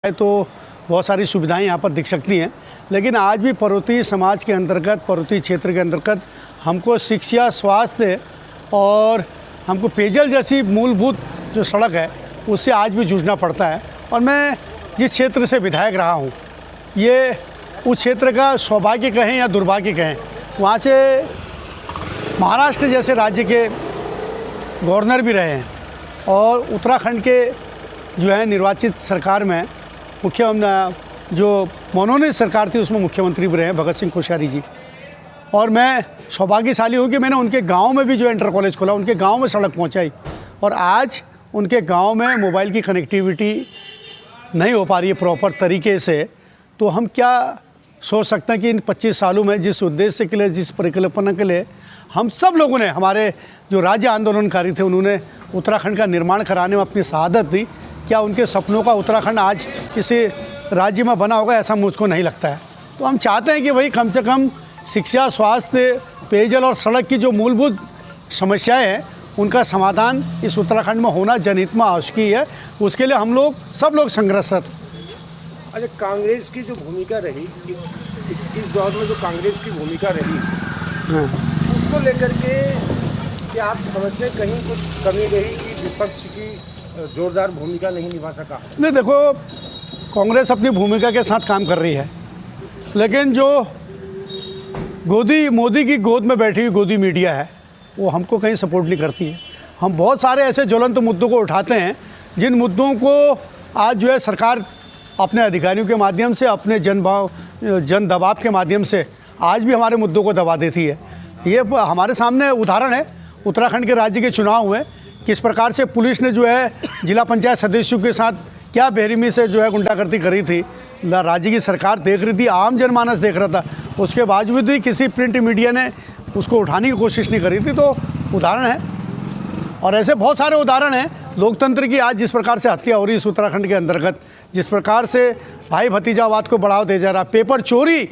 तो बहुत सारी सुविधाएं यहाँ पर दिख सकती हैं, लेकिन आज भी पर्वतीय समाज के अंतर्गत, पर्वतीय क्षेत्र के अंतर्गत हमको शिक्षा, स्वास्थ्य और हमको पेयजल जैसी मूलभूत जो सड़क है उससे आज भी जूझना पड़ता है। और मैं जिस क्षेत्र से विधायक रहा हूँ, ये उस क्षेत्र का सौभाग्य कहें या दुर्भाग्य कहें, वहाँ से महाराष्ट्र जैसे राज्य के गवर्नर भी रहे हैं और उत्तराखंड के जो है निर्वाचित सरकार में जो मनोनीत सरकार थी उसमें मुख्यमंत्री भी रहे हैं भगत सिंह कोश्यारी जी। और मैं सौभाग्यशाली हूँ कि मैंने उनके गांव में भी जो इंटर कॉलेज खोला, उनके गांव में सड़क पहुँचाई और आज उनके गांव में मोबाइल की कनेक्टिविटी नहीं हो पा रही है प्रॉपर तरीके से। तो हम क्या सोच सकते हैं कि इन 25 सालों में जिस उद्देश्य के लिए, जिस परिकल्पना के लिए हम सब लोगों ने, हमारे जो राज्य आंदोलनकारी थे, उन्होंने उत्तराखंड का निर्माण कराने में अपनी शहादत दी, क्या उनके सपनों का उत्तराखंड आज किसी राज्य में बना होगा? ऐसा मुझको नहीं लगता है। तो हम चाहते हैं कि भाई कम से कम शिक्षा, स्वास्थ्य, पेयजल और सड़क की जो मूलभूत समस्याएं हैं उनका समाधान इस उत्तराखंड में होना जनहित में आवश्यक है। उसके लिए हम लोग सब लोग संघर्षरत। अच्छा, कांग्रेस की जो भूमिका रही इस दौर में, जो कांग्रेस की भूमिका रही उसको लेकर के क्या आप समझते हैं कहीं कुछ कमी रही कि विपक्ष की जोरदार भूमिका नहीं निभा सका? नहीं, देखो, कांग्रेस अपनी भूमिका के साथ काम कर रही है, लेकिन जो मोदी की गोद में बैठी हुई गोदी मीडिया है वो हमको कहीं सपोर्ट नहीं करती है। हम बहुत सारे ऐसे ज्वलंत मुद्दों को उठाते हैं जिन मुद्दों को आज जो है सरकार अपने अधिकारियों के माध्यम से, अपने जन दबाव के माध्यम से आज भी हमारे मुद्दों को दबा देती है। ये हमारे सामने उदाहरण है, उत्तराखंड के राज्य के चुनाव हुए, किस प्रकार से पुलिस ने जो है जिला पंचायत सदस्यों के साथ क्या बेरहमी से जो है गुंडागर्दी करी थी। राज्य की सरकार देख रही थी, आम जनमानस देख रहा था, उसके बावजूद भी किसी प्रिंट मीडिया ने उसको उठाने की कोशिश नहीं करी थी। तो उदाहरण है, और ऐसे बहुत सारे उदाहरण हैं लोकतंत्र की। आज जिस प्रकार से हत्या हो रही है इस उत्तराखंड के अंतर्गत, जिस प्रकार से भाई भतीजावाद को बढ़ावा दिया जा रहा है, पेपर चोरी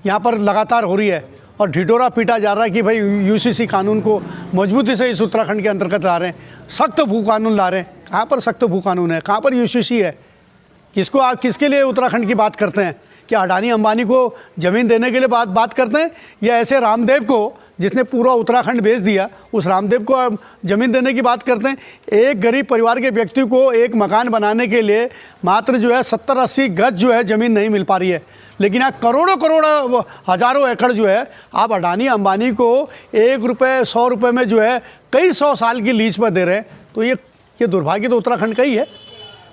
यहाँ पर लगातार हो रही है और ढिढोरा पीटा जा रहा है कि भाई यूसीसी कानून को मजबूती से इस उत्तराखंड के अंतर्गत ला रहे हैं, सख्त भू कानून ला रहे हैं। कहाँ पर सख्त भू कानून है? कहाँ पर यूसीसी है? किसको आप किसके लिए उत्तराखंड की बात करते हैं? क्या अडानी अंबानी को ज़मीन देने के लिए बात करते हैं, या ऐसे रामदेव को जिसने पूरा उत्तराखंड बेच दिया, उस रामदेव को आप ज़मीन देने की बात करते हैं? एक गरीब परिवार के व्यक्ति को एक मकान बनाने के लिए मात्र जो है 70-80 गज जो है ज़मीन नहीं मिल पा रही है, लेकिन यहाँ करोड़ों हज़ारों एकड़ जो है आप अडानी अंबानी को 1 रुपये 100 रुपये में जो है कई 100 साल की लीज पर दे रहे हैं। तो ये दुर्भाग्य तो उत्तराखंड का ही है।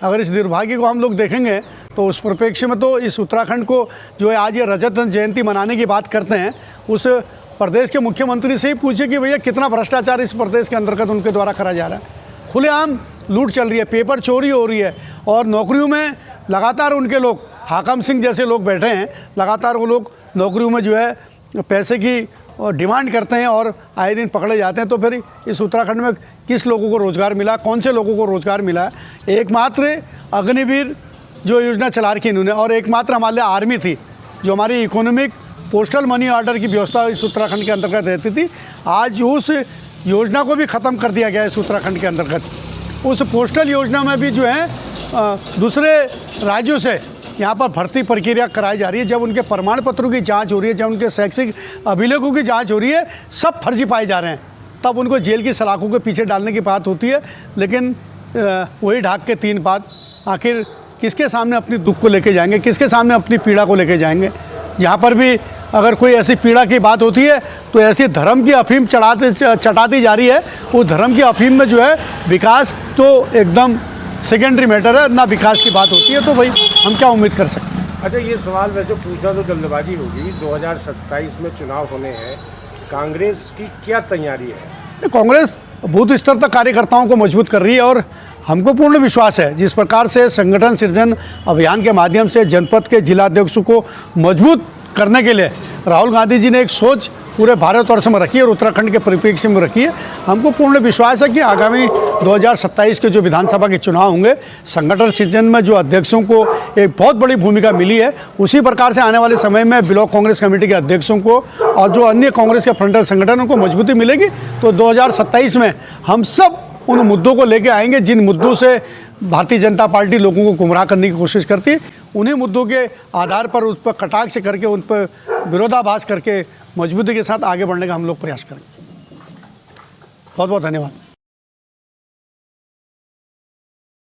अगर इस दुर्भाग्य को हम लोग देखेंगे तो उस परिप्रेक्ष्य में तो इस उत्तराखंड को जो है आज ये रजत जयंती मनाने की बात करते हैं, उस प्रदेश के मुख्यमंत्री से ही पूछे कि भैया कितना भ्रष्टाचार इस प्रदेश के अंतर्गत उनके द्वारा करा जा रहा है। खुलेआम लूट चल रही है, पेपर चोरी हो रही है और नौकरियों में लगातार उनके लोग, हाकम सिंह जैसे लोग बैठे हैं, लगातार वो लोग नौकरियों में जो है पैसे की डिमांड करते हैं और आए दिन पकड़े जाते हैं। तो फिर इस उत्तराखंड में किस लोगों को रोज़गार मिला, कौन से लोगों को रोज़गार मिला? एकमात्र अग्निवीर जो योजना चला रखी इन्होंने, और एकमात्र हमारे लिए आर्मी थी जो हमारी इकोनॉमिक पोस्टल मनी ऑर्डर की व्यवस्था इस उत्तराखंड के अंतर्गत रहती थी। आज उस योजना को भी ख़त्म कर दिया गया इस उत्तराखंड के अंतर्गत। उस पोस्टल योजना में भी जो है दूसरे राज्यों से यहाँ पर भर्ती प्रक्रिया कराई जा रही है। जब उनके प्रमाण पत्रों की जांच हो रही है, जब उनके शैक्षिक अभिलेखों की जांच हो रही है, सब फर्जी पाए जा रहे हैं, तब उनको जेल की सलाखों के पीछे डालने की बात होती है। लेकिन वही ढाक के 3 बात, आखिर किसके सामने अपनी दुख को लेके जाएंगे, किसके सामने अपनी पीड़ा को लेके जाएंगे? यहाँ पर भी अगर कोई ऐसी पीड़ा की बात होती है तो ऐसी धर्म की अफीम चटाती जा रही है। उस धर्म की अफीम में जो है विकास तो एकदम सेकेंडरी मैटर है, ना विकास की बात होती है। तो भाई हम क्या उम्मीद कर सकते हैं? अच्छा, ये सवाल वैसे पूछना तो जल्दबाजी होगी। 2027 में चुनाव होने हैं, कांग्रेस की क्या तैयारी है? कांग्रेस बूथ स्तर तक कार्यकर्ताओं को मजबूत कर रही है और हमको पूर्ण विश्वास है जिस प्रकार से संगठन सृजन अभियान के माध्यम से जनपद के जिलाध्यक्षों को मजबूत करने के लिए राहुल गांधी जी ने एक सोच पूरे भारतवर्ष में रखी है और उत्तराखंड के परिप्रेक्ष्य में रखी है। हमको पूर्ण विश्वास है कि आगामी 2027 के जो विधानसभा के चुनाव होंगे, संगठन सृजन में जो अध्यक्षों को एक बहुत बड़ी भूमिका मिली है, उसी प्रकार से आने वाले समय में ब्लॉक कांग्रेस कमेटी के अध्यक्षों को और जो अन्य कांग्रेस के फ्रंटल संगठनों को मजबूती मिलेगी। तो 2027 में हम सब उन मुद्दों को लेके आएंगे जिन मुद्दों से भारतीय जनता पार्टी लोगों को गुमराह करने की कोशिश करती है। उन्हीं मुद्दों के आधार पर उस पर कटाक्ष करके, उन पर विरोधाभास करके मजबूती के साथ आगे बढ़ने का हम लोग प्रयास करेंगे। बहुत बहुत धन्यवाद।